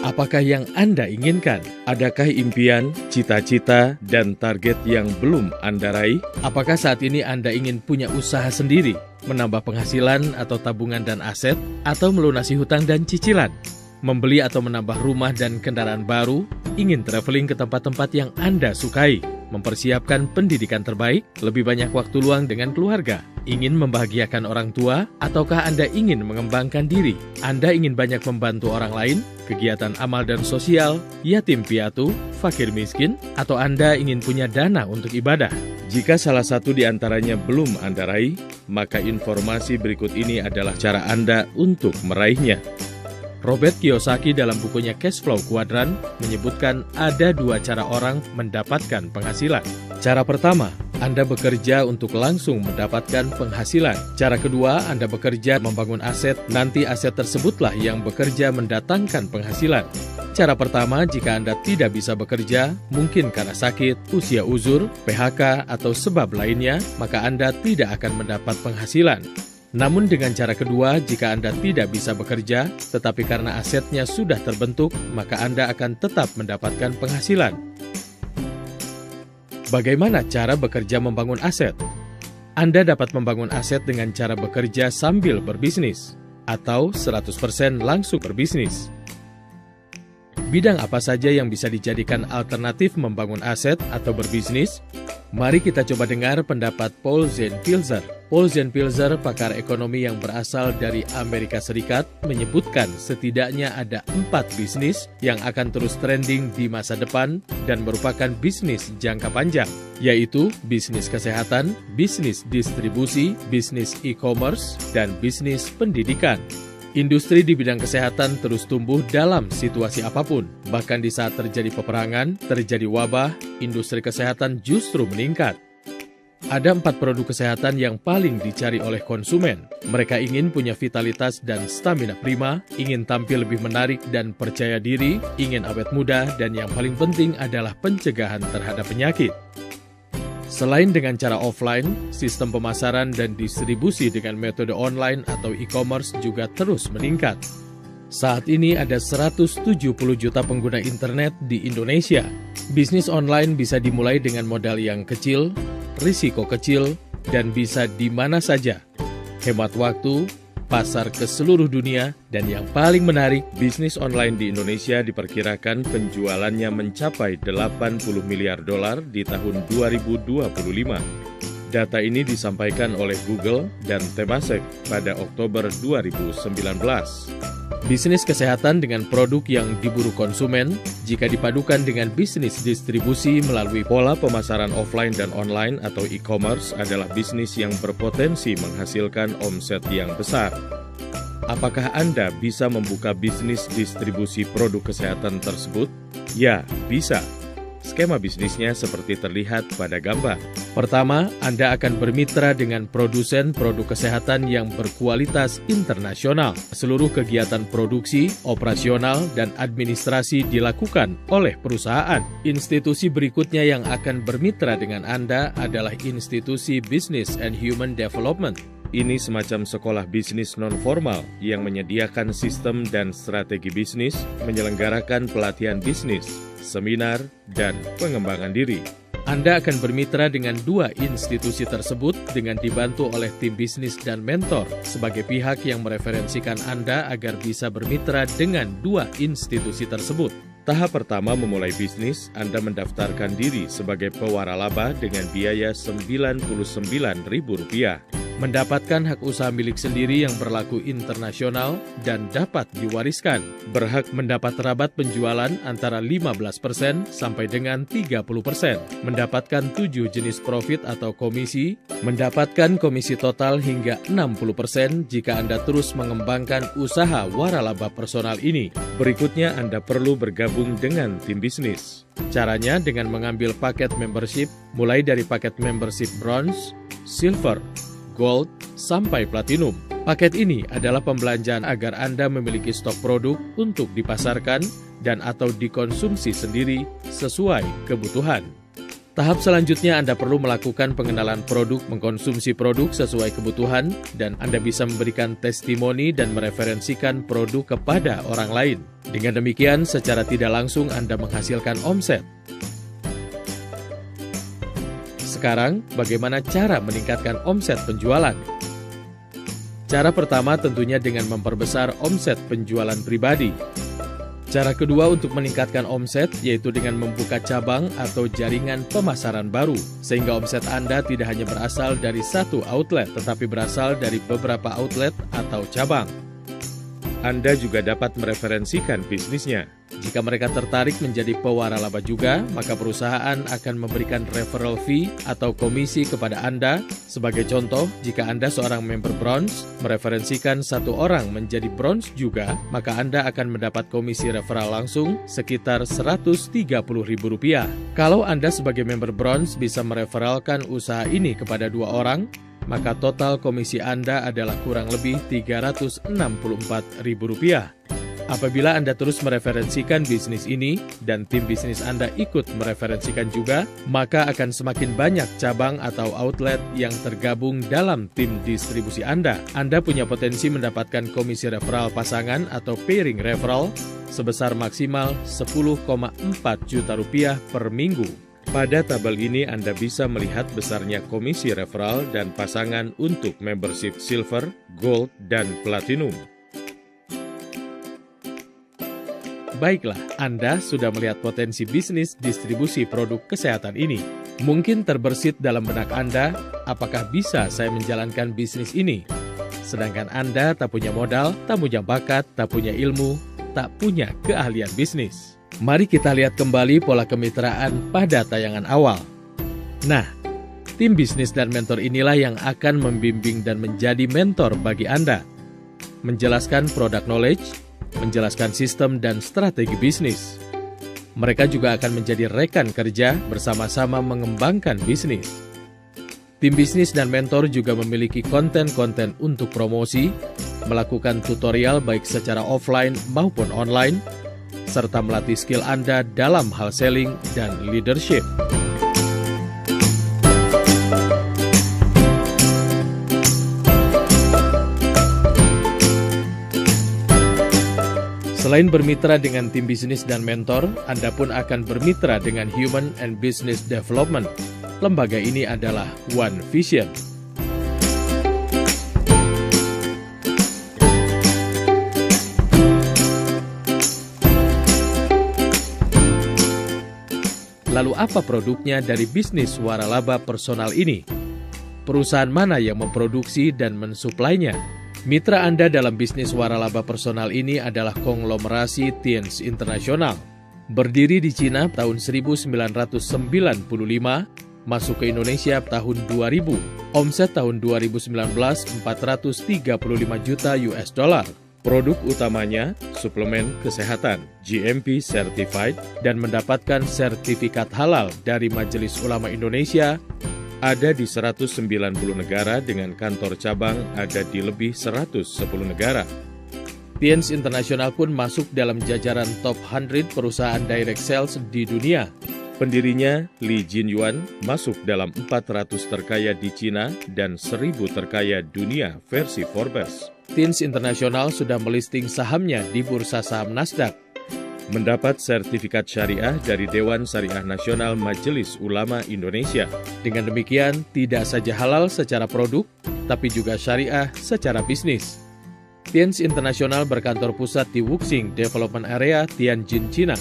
Apakah yang Anda inginkan? Adakah impian, cita-cita, dan target yang belum Anda raih? Apakah saat ini Anda ingin punya usaha sendiri, menambah penghasilan atau tabungan dan aset, atau melunasi hutang dan cicilan? Membeli atau menambah rumah dan kendaraan baru? Ingin traveling ke tempat-tempat yang Anda sukai? Mempersiapkan pendidikan terbaik? Lebih banyak waktu luang dengan keluarga? Ingin membahagiakan orang tua? Ataukah Anda ingin mengembangkan diri? Anda ingin banyak membantu orang lain? Kegiatan amal dan sosial? Yatim piatu? Fakir miskin? Atau Anda ingin punya dana untuk ibadah? Jika salah satu di antaranya belum Anda raih, maka informasi berikut ini adalah cara Anda untuk meraihnya. Robert Kiyosaki dalam bukunya Cashflow Quadrant menyebutkan ada dua cara orang mendapatkan penghasilan. Cara pertama, Anda bekerja untuk langsung mendapatkan penghasilan. Cara kedua, Anda bekerja membangun aset, nanti aset tersebutlah yang bekerja mendatangkan penghasilan. Cara pertama, jika Anda tidak bisa bekerja, mungkin karena sakit, usia uzur, PHK, atau sebab lainnya, maka Anda tidak akan mendapat penghasilan. Namun dengan cara kedua, jika Anda tidak bisa bekerja, tetapi karena asetnya sudah terbentuk, maka Anda akan tetap mendapatkan penghasilan. Bagaimana cara bekerja membangun aset? Anda dapat membangun aset dengan cara bekerja sambil berbisnis, atau 100% langsung berbisnis. Bidang apa saja yang bisa dijadikan alternatif membangun aset atau berbisnis? Mari kita coba dengar pendapat Paul Zahn-Pilzer. Paul Zahn-Pilzer, pakar ekonomi yang berasal dari Amerika Serikat, menyebutkan setidaknya ada 4 bisnis yang akan terus trending di masa depan dan merupakan bisnis jangka panjang, yaitu bisnis kesehatan, bisnis distribusi, bisnis e-commerce, dan bisnis pendidikan. Industri di bidang kesehatan terus tumbuh dalam situasi apapun. Bahkan di saat terjadi peperangan, terjadi wabah, industri kesehatan justru meningkat. Ada 4 produk kesehatan yang paling dicari oleh konsumen. Mereka ingin punya vitalitas dan stamina prima, ingin tampil lebih menarik dan percaya diri, ingin awet muda, dan yang paling penting adalah pencegahan terhadap penyakit. Selain dengan cara offline, sistem pemasaran dan distribusi dengan metode online atau e-commerce juga terus meningkat. Saat ini ada 170 juta pengguna internet di Indonesia. Bisnis online bisa dimulai dengan modal yang kecil, risiko kecil, dan bisa di mana saja. Hemat waktu, pasar ke seluruh dunia, dan yang paling menarik, bisnis online di Indonesia diperkirakan penjualannya mencapai 80 miliar dolar di tahun 2025. Data ini disampaikan oleh Google dan Temasek pada Oktober 2019. Bisnis kesehatan dengan produk yang diburu konsumen, jika dipadukan dengan bisnis distribusi melalui pola pemasaran offline dan online atau e-commerce adalah bisnis yang berpotensi menghasilkan omset yang besar. Apakah Anda bisa membuka bisnis distribusi produk kesehatan tersebut? Ya, bisa. Skema bisnisnya seperti terlihat pada gambar. Pertama, Anda akan bermitra dengan produsen produk kesehatan yang berkualitas internasional. Seluruh kegiatan produksi, operasional, dan administrasi dilakukan oleh perusahaan. Institusi berikutnya yang akan bermitra dengan Anda adalah institusi Business and Human Development. Ini semacam sekolah bisnis non-formal yang menyediakan sistem dan strategi bisnis, menyelenggarakan pelatihan bisnis, seminar, dan pengembangan diri. Anda akan bermitra dengan 2 institusi tersebut dengan dibantu oleh tim bisnis dan mentor sebagai pihak yang mereferensikan Anda agar bisa bermitra dengan 2 institusi tersebut. Tahap pertama memulai bisnis, Anda mendaftarkan diri sebagai pewaralaba dengan biaya Rp99.000. Mendapatkan hak usaha milik sendiri yang berlaku internasional dan dapat diwariskan. Berhak mendapat rabat penjualan antara 15% sampai dengan 30%. Mendapatkan 7 jenis profit atau komisi. Mendapatkan komisi total hingga 60% jika Anda terus mengembangkan usaha waralaba personal ini. Berikutnya Anda perlu bergabung dengan tim bisnis. Caranya dengan mengambil paket membership, mulai dari paket membership bronze, silver, gold, sampai platinum. Paket ini adalah pembelanjaan agar Anda memiliki stok produk untuk dipasarkan dan atau dikonsumsi sendiri sesuai kebutuhan. Tahap selanjutnya Anda perlu melakukan pengenalan produk, mengkonsumsi produk sesuai kebutuhan, dan Anda bisa memberikan testimoni dan mereferensikan produk kepada orang lain. Dengan demikian, secara tidak langsung Anda menghasilkan omset. Sekarang, bagaimana cara meningkatkan omset penjualan? Cara pertama tentunya dengan memperbesar omset penjualan pribadi. Cara kedua untuk meningkatkan omset yaitu dengan membuka cabang atau jaringan pemasaran baru, sehingga omset Anda tidak hanya berasal dari satu outlet, tetapi berasal dari beberapa outlet atau cabang. Anda juga dapat mereferensikan bisnisnya. Jika mereka tertarik menjadi pewaralaba juga, maka perusahaan akan memberikan referral fee atau komisi kepada Anda. Sebagai contoh, jika Anda seorang member bronze, mereferensikan satu orang menjadi bronze juga, maka Anda akan mendapat komisi referral langsung sekitar Rp130.000. Kalau Anda sebagai member bronze bisa mereferalkan usaha ini kepada 2 orang, maka total komisi Anda adalah kurang lebih Rp364.000. Apabila Anda terus mereferensikan bisnis ini dan tim bisnis Anda ikut mereferensikan juga, maka akan semakin banyak cabang atau outlet yang tergabung dalam tim distribusi Anda. Anda punya potensi mendapatkan komisi referral pasangan atau pairing referral sebesar maksimal Rp10,4 juta per minggu. Pada tabel ini Anda bisa melihat besarnya komisi referral dan pasangan untuk membership silver, gold, dan platinum. Baiklah, Anda sudah melihat potensi bisnis distribusi produk kesehatan ini. Mungkin terbersit dalam benak Anda, apakah bisa saya menjalankan bisnis ini? Sedangkan Anda tak punya modal, tak punya bakat, tak punya ilmu, tak punya keahlian bisnis. Mari kita lihat kembali pola kemitraan pada tayangan awal. Nah, tim bisnis dan mentor inilah yang akan membimbing dan menjadi mentor bagi Anda. Menjelaskan product knowledge, menjelaskan sistem dan strategi bisnis. Mereka juga akan menjadi rekan kerja bersama-sama mengembangkan bisnis. Tim bisnis dan mentor juga memiliki konten-konten untuk promosi, melakukan tutorial baik secara offline maupun online, serta melatih skill Anda dalam hal selling dan leadership. Selain bermitra dengan tim bisnis dan mentor, Anda pun akan bermitra dengan Human and Business Development. Lembaga ini adalah One Vision. Lalu apa produknya dari bisnis waralaba personal ini? Perusahaan mana yang memproduksi dan mensuplainya? Mitra Anda dalam bisnis waralaba personal ini adalah konglomerasi Tienz International. Berdiri di Cina tahun 1995, masuk ke Indonesia tahun 2000. Omset tahun 2019 $435 juta. Produk utamanya suplemen kesehatan, GMP certified, dan mendapatkan sertifikat halal dari Majelis Ulama Indonesia. Ada di 190 negara dengan kantor cabang ada di lebih 110 negara. Tienz International pun masuk dalam jajaran top 100 perusahaan direct sales di dunia. Pendirinya, Li Jinyuan, masuk dalam 400 terkaya di Cina dan 1000 terkaya dunia versi Forbes. Tienz International sudah melisting sahamnya di Bursa Saham Nasdaq. Mendapat sertifikat syariah dari Dewan Syariah Nasional Majelis Ulama Indonesia. Dengan demikian, tidak saja halal secara produk, tapi juga syariah secara bisnis. Tienz International berkantor pusat di Wuxing Development Area, Tianjin, Cina,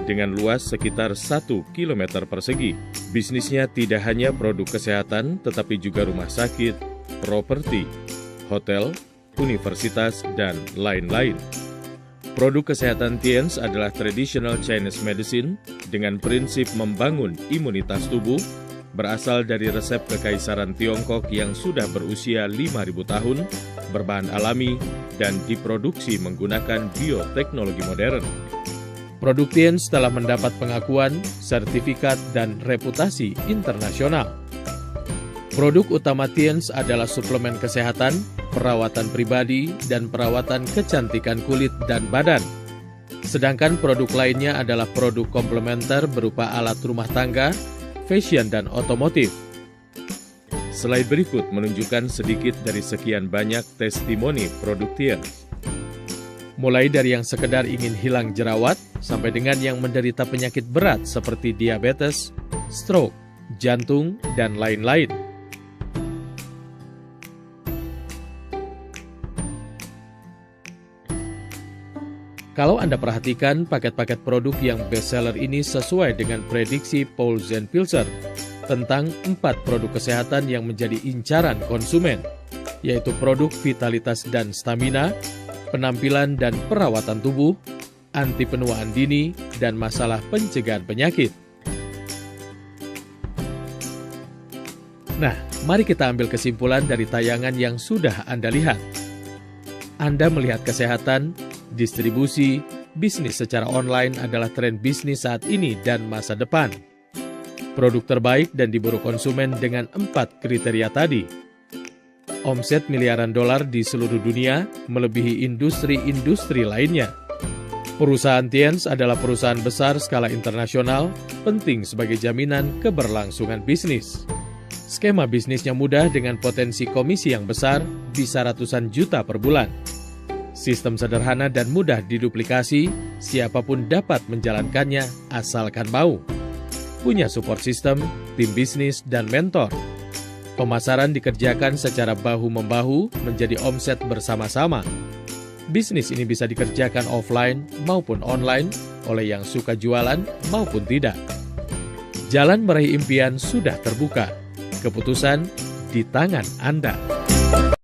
dengan luas sekitar 1 km persegi. Bisnisnya tidak hanya produk kesehatan, tetapi juga rumah sakit, properti, hotel, universitas, dan lain-lain. Produk kesehatan Tienz adalah traditional Chinese medicine dengan prinsip membangun imunitas tubuh, berasal dari resep kekaisaran Tiongkok yang sudah berusia 5.000 tahun, berbahan alami, dan diproduksi menggunakan bioteknologi modern. Produk Tienz telah mendapat pengakuan, sertifikat, dan reputasi internasional. Produk utama Tienz adalah suplemen kesehatan, perawatan pribadi, dan perawatan kecantikan kulit dan badan. Sedangkan produk lainnya adalah produk komplementer berupa alat rumah tangga, fashion, dan otomotif. Slide berikut menunjukkan sedikit dari sekian banyak testimoni produk Tiens. Mulai dari yang sekedar ingin hilang jerawat, sampai dengan yang menderita penyakit berat seperti diabetes, stroke, jantung, dan lain-lain. Kalau Anda perhatikan, paket-paket produk yang bestseller ini sesuai dengan prediksi Paul Pilzer tentang 4 produk kesehatan yang menjadi incaran konsumen, yaitu produk vitalitas dan stamina, penampilan dan perawatan tubuh, anti penuaan dini, dan masalah pencegahan penyakit. Nah, mari kita ambil kesimpulan dari tayangan yang sudah Anda lihat. Anda melihat kesehatan, distribusi, bisnis secara online adalah tren bisnis saat ini dan masa depan. Produk terbaik dan diburu konsumen dengan 4 kriteria tadi. Omset miliaran dolar di seluruh dunia melebihi industri-industri lainnya. Perusahaan Tiens adalah perusahaan besar skala internasional, penting sebagai jaminan keberlangsungan bisnis. Skema bisnisnya mudah dengan potensi komisi yang besar, bisa ratusan juta per bulan. Sistem sederhana dan mudah diduplikasi, siapapun dapat menjalankannya asalkan mau. Punya support system, tim bisnis, dan mentor. Pemasaran dikerjakan secara bahu-membahu menjadi omset bersama-sama. Bisnis ini bisa dikerjakan offline maupun online oleh yang suka jualan maupun tidak. Jalan meraih impian sudah terbuka. Keputusan di tangan Anda.